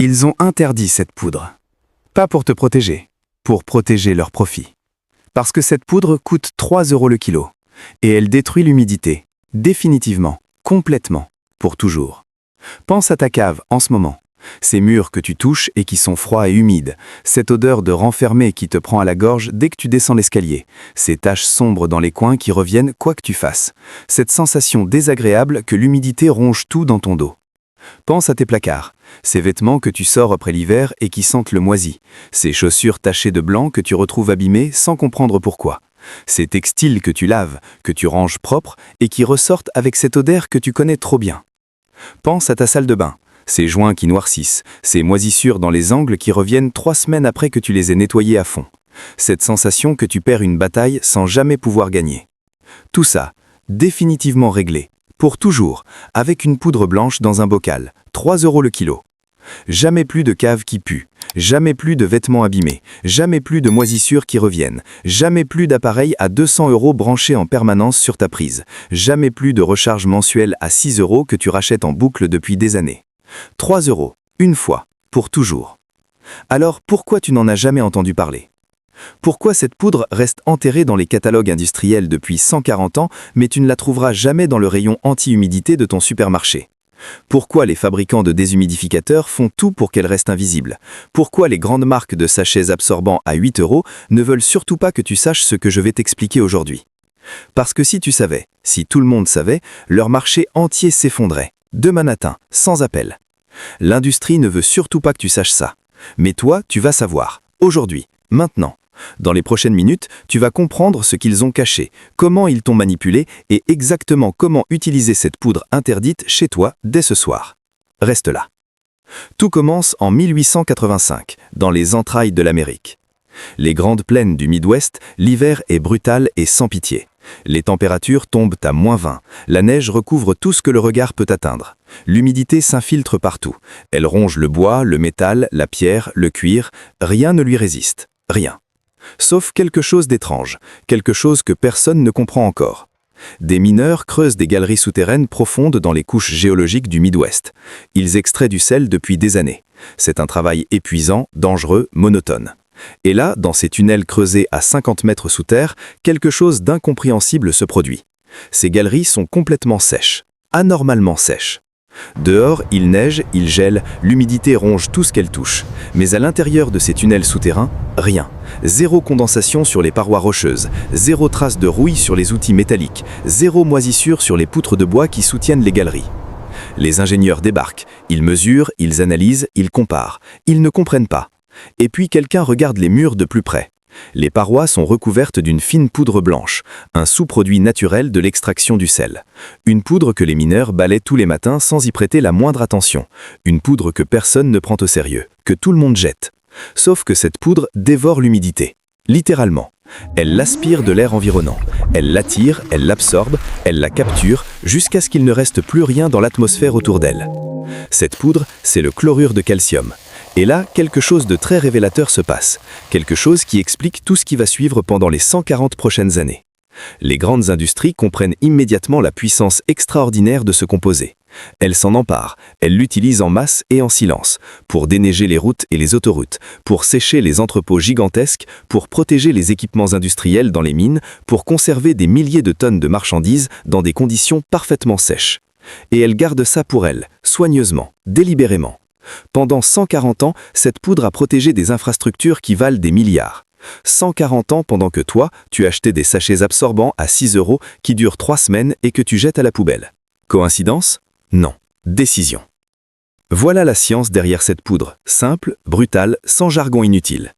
Ils ont interdit cette poudre. Pas pour te protéger, pour protéger leur profit. Parce que cette poudre coûte 3 € le kilo. Et elle détruit l'humidité, définitivement, complètement, pour toujours. Pense à ta cave en ce moment. Ces murs que tu touches et qui sont froids et humides, cette odeur de renfermé qui te prend à la gorge dès que tu descends l'escalier, ces taches sombres dans les coins qui reviennent quoi que tu fasses, cette sensation désagréable que l'humidité ronge tout dans ton dos. Pense à tes placards, ces vêtements que tu sors après l'hiver et qui sentent le moisi, ces chaussures tachées de blanc que tu retrouves abîmées sans comprendre pourquoi, ces textiles que tu laves, que tu ranges propres et qui ressortent avec cette odeur que tu connais trop bien. Pense à ta salle de bain, ces joints qui noircissent, ces moisissures dans les angles qui reviennent 3 semaines après que tu les aies nettoyés à fond. Cette sensation que tu perds une bataille sans jamais pouvoir gagner. Tout ça, définitivement réglé, pour toujours, avec une poudre blanche dans un bocal, 3 € le kilo. Jamais plus de cave qui pue, jamais plus de vêtements abîmés, jamais plus de moisissures qui reviennent, jamais plus d'appareils à 200 € branchés en permanence sur ta prise, jamais plus de recharge mensuelle à 6 € que tu rachètes en boucle depuis des années. 3 €, une fois, pour toujours. Alors pourquoi tu n'en as jamais entendu parler? Pourquoi cette poudre reste enterrée dans les catalogues industriels depuis 140 ans, mais tu ne la trouveras jamais dans le rayon anti-humidité de ton supermarché? Pourquoi les fabricants de déshumidificateurs font tout pour qu'elle reste invisible? Pourquoi les grandes marques de sachets absorbants à 8 € ne veulent surtout pas que tu saches ce que je vais t'expliquer aujourd'hui? Parce que si tu savais, si tout le monde savait, leur marché entier s'effondrait. Demain matin, sans appel. L'industrie ne veut surtout pas que tu saches ça. Mais toi, tu vas savoir. Aujourd'hui, maintenant. Dans les prochaines minutes, tu vas comprendre ce qu'ils ont caché, comment ils t'ont manipulé et exactement comment utiliser cette poudre interdite chez toi dès ce soir. Reste là. Tout commence en 1885, dans les entrailles de l'Amérique. Les grandes plaines du Midwest, l'hiver est brutal et sans pitié. Les températures tombent à -20, la neige recouvre tout ce que le regard peut atteindre. L'humidité s'infiltre partout. Elle ronge le bois, le métal, la pierre, le cuir. Rien ne lui résiste. Rien. Sauf quelque chose d'étrange, quelque chose que personne ne comprend encore. Des mineurs creusent des galeries souterraines profondes dans les couches géologiques du Midwest. Ils extraient du sel depuis des années. C'est un travail épuisant, dangereux, monotone. Et là, dans ces tunnels creusés à 50 mètres sous terre, quelque chose d'incompréhensible se produit. Ces galeries sont complètement sèches, anormalement sèches. Dehors, il neige, il gèle, l'humidité ronge tout ce qu'elle touche. Mais à l'intérieur de ces tunnels souterrains, rien. Zéro condensation sur les parois rocheuses, zéro trace de rouille sur les outils métalliques, zéro moisissure sur les poutres de bois qui soutiennent les galeries. Les ingénieurs débarquent, ils mesurent, ils analysent, ils comparent. Ils ne comprennent pas. Et puis quelqu'un regarde les murs de plus près. Les parois sont recouvertes d'une fine poudre blanche, un sous-produit naturel de l'extraction du sel. Une poudre que les mineurs balaient tous les matins sans y prêter la moindre attention. Une poudre que personne ne prend au sérieux, que tout le monde jette. Sauf que cette poudre dévore l'humidité. Littéralement. Elle l'aspire de l'air environnant. Elle l'attire, elle l'absorbe, elle la capture, jusqu'à ce qu'il ne reste plus rien dans l'atmosphère autour d'elle. Cette poudre, c'est le chlorure de calcium. Et là, quelque chose de très révélateur se passe, quelque chose qui explique tout ce qui va suivre pendant les 140 prochaines années. Les grandes industries comprennent immédiatement la puissance extraordinaire de ce composé. Elles s'en emparent, elles l'utilisent en masse et en silence, pour déneiger les routes et les autoroutes, pour sécher les entrepôts gigantesques, pour protéger les équipements industriels dans les mines, pour conserver des milliers de tonnes de marchandises dans des conditions parfaitement sèches. Et elles gardent ça pour elles, soigneusement, délibérément. Pendant 140 ans, cette poudre a protégé des infrastructures qui valent des milliards. 140 ans pendant que toi, tu achetais des sachets absorbants à 6 € qui durent 3 semaines et que tu jettes à la poubelle. Coïncidence? Non. Décision. Voilà la science derrière cette poudre, simple, brutale, sans jargon inutile.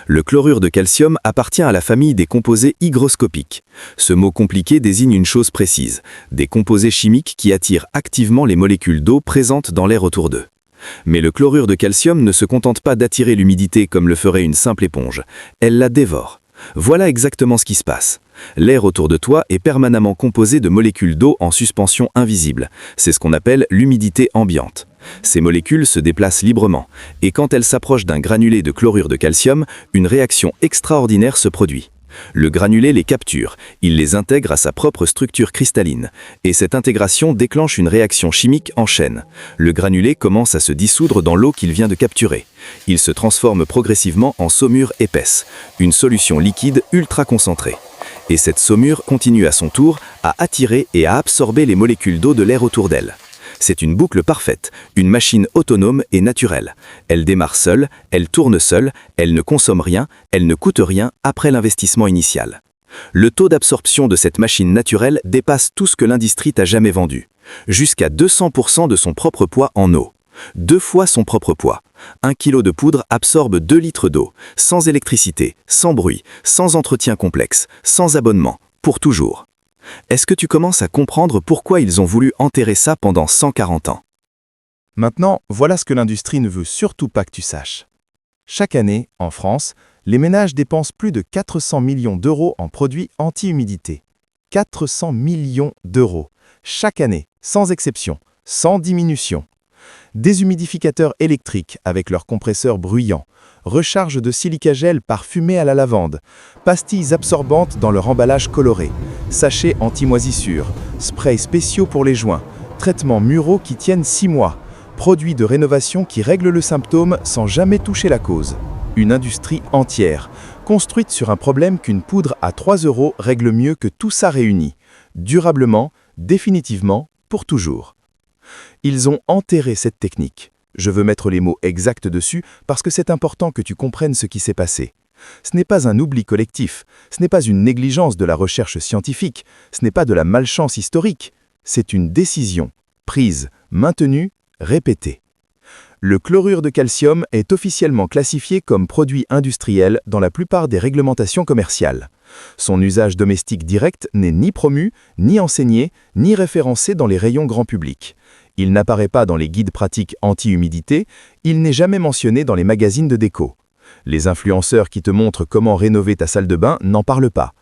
Le chlorure de calcium appartient à la famille des composés hygroscopiques. Ce mot compliqué désigne une chose précise, des composés chimiques qui attirent activement les molécules d'eau présentes dans l'air autour d'eux. Mais le chlorure de calcium ne se contente pas d'attirer l'humidité comme le ferait une simple éponge. Elle la dévore. Voilà exactement ce qui se passe. L'air autour de toi est permanemment composé de molécules d'eau en suspension invisible. C'est ce qu'on appelle l'humidité ambiante. Ces molécules se déplacent librement, et quand elles s'approchent d'un granulé de chlorure de calcium, une réaction extraordinaire se produit. Le granulé les capture, il les intègre à sa propre structure cristalline, et cette intégration déclenche une réaction chimique en chaîne. Le granulé commence à se dissoudre dans l'eau qu'il vient de capturer. Il se transforme progressivement en saumure épaisse, une solution liquide ultra concentrée. Et cette saumure continue à son tour à attirer et à absorber les molécules d'eau de l'air autour d'elle. C'est une boucle parfaite, une machine autonome et naturelle. Elle démarre seule, elle tourne seule, elle ne consomme rien, elle ne coûte rien après l'investissement initial. Le taux d'absorption de cette machine naturelle dépasse tout ce que l'industrie t'a jamais vendu. Jusqu'à 200% de son propre poids en eau. 2 fois son propre poids. 1 kg de poudre absorbe 2 litres d'eau, sans électricité, sans bruit, sans entretien complexe, sans abonnement, pour toujours. Est-ce que tu commences à comprendre pourquoi ils ont voulu enterrer ça pendant 140 ans? Maintenant, voilà ce que l'industrie ne veut surtout pas que tu saches. Chaque année, en France, les ménages dépensent plus de 400 millions d'euros en produits anti-humidité. 400 millions d'euros. Chaque année, sans exception, sans diminution. Déshumidificateurs électriques avec leurs compresseurs bruyants, recharge de silicagel parfumé à la lavande, pastilles absorbantes dans leur emballage coloré, sachets anti-moisissure, sprays spéciaux pour les joints, traitements muraux qui tiennent 6 mois, produits de rénovation qui règlent le symptôme sans jamais toucher la cause. Une industrie entière, construite sur un problème qu'une poudre à 3 € règle mieux que tout ça réuni, durablement, définitivement, pour toujours. Ils ont enterré cette technique. Je veux mettre les mots exacts dessus parce que c'est important que tu comprennes ce qui s'est passé. Ce n'est pas un oubli collectif, ce n'est pas une négligence de la recherche scientifique, ce n'est pas de la malchance historique, c'est une décision, prise, maintenue, répétée. Le chlorure de calcium est officiellement classifié comme produit industriel dans la plupart des réglementations commerciales. Son usage domestique direct n'est ni promu, ni enseigné, ni référencé dans les rayons grand public. Il n'apparaît pas dans les guides pratiques anti-humidité, il n'est jamais mentionné dans les magazines de déco. Les influenceurs qui te montrent comment rénover ta salle de bain n'en parlent pas.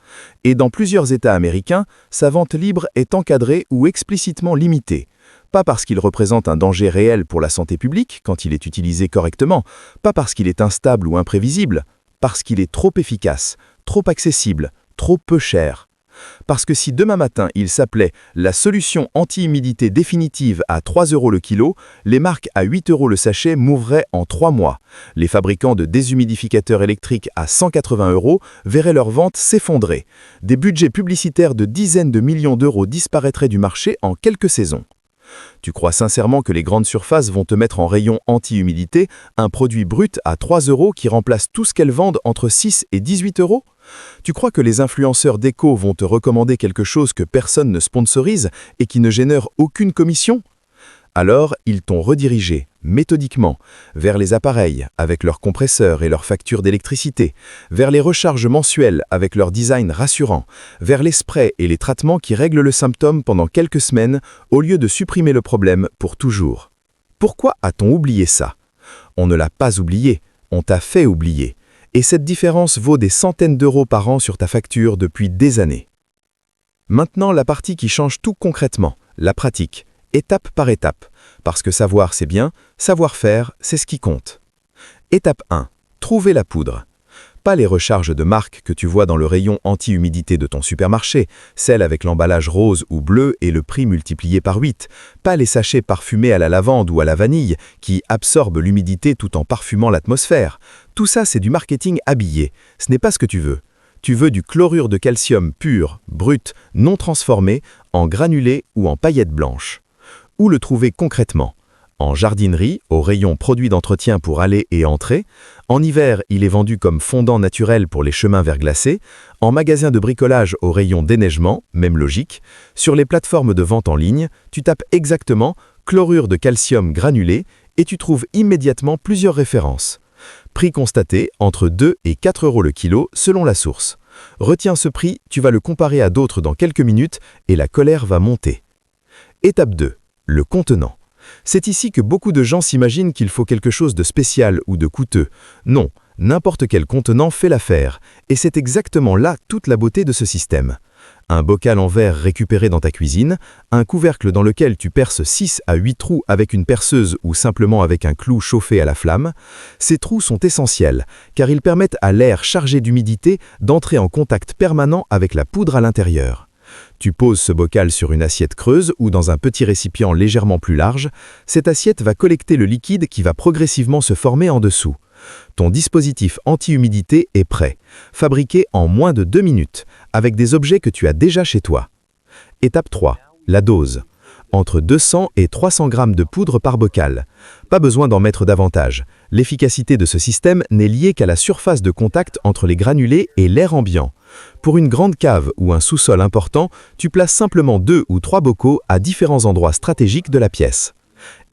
Et dans plusieurs États américains, sa vente libre est encadrée ou explicitement limitée. Pas parce qu'il représente un danger réel pour la santé publique quand il est utilisé correctement, pas parce qu'il est instable ou imprévisible, parce qu'il est trop efficace, trop accessible, trop peu cher. Parce que si demain matin il s'appelait la solution anti-humidité définitive à 3 € le kilo, les marques à 8 € le sachet mourraient en 3 mois. Les fabricants de déshumidificateurs électriques à 180 € verraient leurs ventes s'effondrer. Des budgets publicitaires de dizaines de millions d'euros disparaîtraient du marché en quelques saisons. Tu crois sincèrement que les grandes surfaces vont te mettre en rayon anti-humidité un produit brut à 3 € qui remplace tout ce qu'elles vendent entre 6 et 18 €? Tu crois que les influenceurs déco vont te recommander quelque chose que personne ne sponsorise et qui ne génère aucune commission? Alors, ils t'ont redirigé, méthodiquement, vers les appareils avec leurs compresseurs et leurs factures d'électricité, vers les recharges mensuelles avec leur design rassurant, vers les sprays et les traitements qui règlent le symptôme pendant quelques semaines au lieu de supprimer le problème pour toujours. Pourquoi a-t-on oublié ça? On ne l'a pas oublié, on t'a fait oublier. Et cette différence vaut des centaines d'euros par an sur ta facture depuis des années. Maintenant, la partie qui change tout concrètement, la pratique, étape par étape, parce que savoir c'est bien, savoir faire c'est ce qui compte. Étape 1. Trouver la poudre. Pas les recharges de marque que tu vois dans le rayon anti-humidité de ton supermarché, celles avec l'emballage rose ou bleu et le prix multiplié par 8, pas les sachets parfumés à la lavande ou à la vanille qui absorbent l'humidité tout en parfumant l'atmosphère. Tout ça c'est du marketing habillé, ce n'est pas ce que tu veux. Tu veux du chlorure de calcium pur, brut, non transformé, en granulé ou en paillettes blanches. Où le trouver concrètement? En jardinerie, au rayon produits d'entretien pour aller et entrer. En hiver, il est vendu comme fondant naturel pour les chemins verglacés. En magasin de bricolage au rayon déneigement, même logique. Sur les plateformes de vente en ligne, tu tapes exactement chlorure de calcium granulé et tu trouves immédiatement plusieurs références. Prix constaté entre 2 et 4 € le kilo selon la source. Retiens ce prix, tu vas le comparer à d'autres dans quelques minutes et la colère va monter. Étape 2. Le contenant. C'est ici que beaucoup de gens s'imaginent qu'il faut quelque chose de spécial ou de coûteux. Non, n'importe quel contenant fait l'affaire, et c'est exactement là toute la beauté de ce système. Un bocal en verre récupéré dans ta cuisine, un couvercle dans lequel tu perces 6 à 8 trous avec une perceuse ou simplement avec un clou chauffé à la flamme, ces trous sont essentiels car ils permettent à l'air chargé d'humidité d'entrer en contact permanent avec la poudre à l'intérieur. Tu poses ce bocal sur une assiette creuse ou dans un petit récipient légèrement plus large. Cette assiette va collecter le liquide qui va progressivement se former en dessous. Ton dispositif anti-humidité est prêt, fabriqué en moins de 2 minutes, avec des objets que tu as déjà chez toi. Étape 3. La dose. Entre 200 et 300 grammes de poudre par bocal. Pas besoin d'en mettre davantage. L'efficacité de ce système n'est liée qu'à la surface de contact entre les granulés et l'air ambiant. Pour une grande cave ou un sous-sol important, tu places simplement 2 ou 3 bocaux à différents endroits stratégiques de la pièce.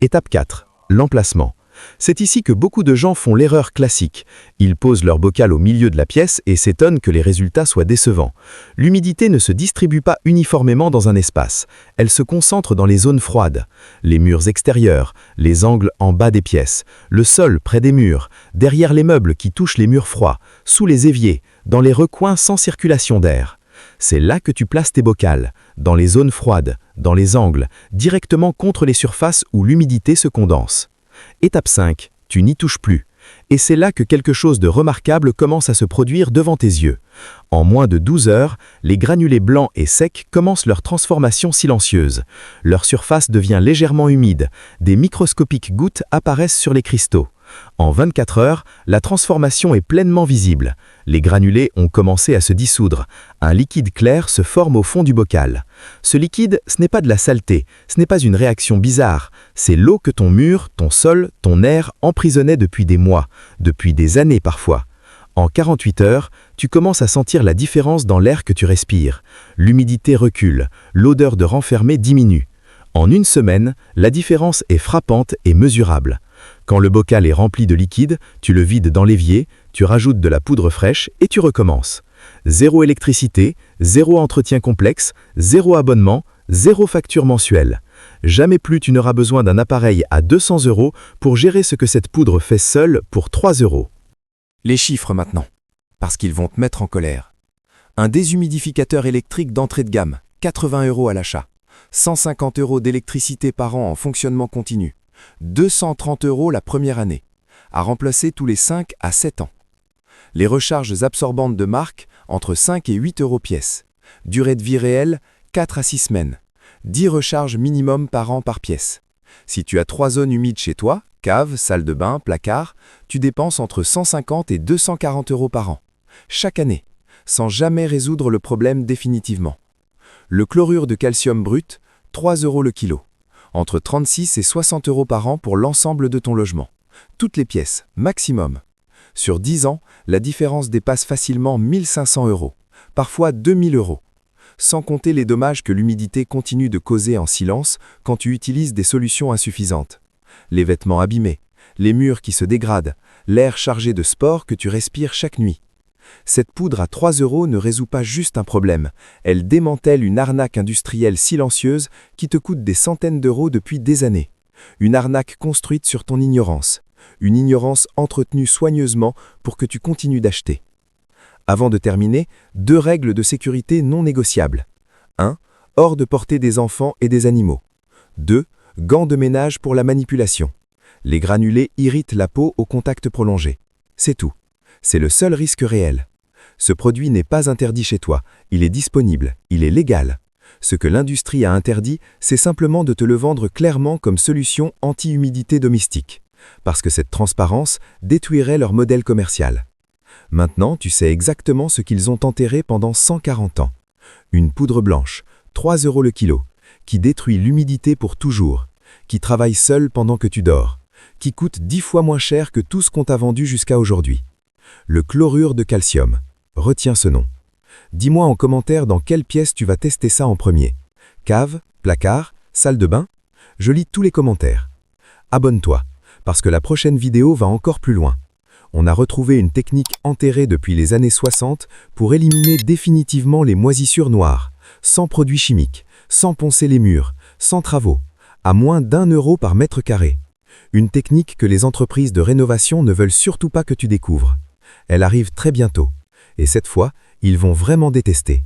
Étape 4. L'emplacement. C'est ici que beaucoup de gens font l'erreur classique. Ils posent leur bocal au milieu de la pièce et s'étonnent que les résultats soient décevants. L'humidité ne se distribue pas uniformément dans un espace. Elle se concentre dans les zones froides. Les murs extérieurs, les angles en bas des pièces, le sol près des murs, derrière les meubles qui touchent les murs froids, sous les éviers, dans les recoins sans circulation d'air. C'est là que tu places tes bocals, dans les zones froides, dans les angles, directement contre les surfaces où l'humidité se condense. Étape 5. Tu n'y touches plus. Et c'est là que quelque chose de remarquable commence à se produire devant tes yeux. En moins de 12 heures, les granulés blancs et secs commencent leur transformation silencieuse. Leur surface devient légèrement humide. Des microscopiques gouttes apparaissent sur les cristaux. En 24 heures, la transformation est pleinement visible. Les granulés ont commencé à se dissoudre. Un liquide clair se forme au fond du bocal. Ce liquide, ce n'est pas de la saleté, ce n'est pas une réaction bizarre. C'est l'eau que ton mur, ton sol, ton air emprisonnaient depuis des mois, depuis des années parfois. En 48 heures, tu commences à sentir la différence dans l'air que tu respires. L'humidité recule, l'odeur de renfermé diminue. En une semaine, la différence est frappante et mesurable. Quand le bocal est rempli de liquide, tu le vides dans l'évier, tu rajoutes de la poudre fraîche et tu recommences. 0 électricité, 0 entretien complexe, 0 abonnement, 0 facture mensuelle. Jamais plus tu n'auras besoin d'un appareil à 200 € pour gérer ce que cette poudre fait seule pour 3 €. Les chiffres maintenant, parce qu'ils vont te mettre en colère. Un déshumidificateur électrique d'entrée de gamme, 80 € à l'achat. 150 € d'électricité par an en fonctionnement continu. 230 € la première année, à remplacer tous les 5 à 7 ans. Les recharges absorbantes de marque, entre 5 et 8 € pièce. Durée de vie réelle, 4 à 6 semaines. 10 recharges minimum par an par pièce. Si tu as 3 zones humides chez toi, cave, salle de bain, placard, tu dépenses entre 150 et 240 € par an, chaque année, sans jamais résoudre le problème définitivement. Le chlorure de calcium brut, 3 € le kilo. Entre 36 et 60 € par an pour l'ensemble de ton logement. Toutes les pièces, maximum. Sur 10 ans, la différence dépasse facilement 1 500 €, parfois 2 000 €. Sans compter les dommages que l'humidité continue de causer en silence quand tu utilises des solutions insuffisantes. Les vêtements abîmés, les murs qui se dégradent, l'air chargé de spores que tu respires chaque nuit. Cette poudre à 3 € ne résout pas juste un problème, elle démantèle une arnaque industrielle silencieuse qui te coûte des centaines d'euros depuis des années. Une arnaque construite sur ton ignorance. Une ignorance entretenue soigneusement pour que tu continues d'acheter. Avant de terminer, 2 règles de sécurité non négociables. 1. Hors de portée des enfants et des animaux. 2. Gants de ménage pour la manipulation. Les granulés irritent la peau au contact prolongé. C'est tout. C'est le seul risque réel. Ce produit n'est pas interdit chez toi, il est disponible, il est légal. Ce que l'industrie a interdit, c'est simplement de te le vendre clairement comme solution anti-humidité domestique, parce que cette transparence détruirait leur modèle commercial. Maintenant, tu sais exactement ce qu'ils ont enterré pendant 140 ans. Une poudre blanche, 3 € le kilo, qui détruit l'humidité pour toujours, qui travaille seule pendant que tu dors, qui coûte 10 fois moins cher que tout ce qu'on t'a vendu jusqu'à aujourd'hui. Le chlorure de calcium. Retiens ce nom. Dis-moi en commentaire dans quelle pièce tu vas tester ça en premier. Cave, placard, salle de bain? Je lis tous les commentaires. Abonne-toi, parce que la prochaine vidéo va encore plus loin. On a retrouvé une technique enterrée depuis les années 60 pour éliminer définitivement les moisissures noires, sans produits chimiques, sans poncer les murs, sans travaux, à moins d'1 € par mètre carré. Une technique que les entreprises de rénovation ne veulent surtout pas que tu découvres. Elle arrive très bientôt. Et cette fois, ils vont vraiment détester.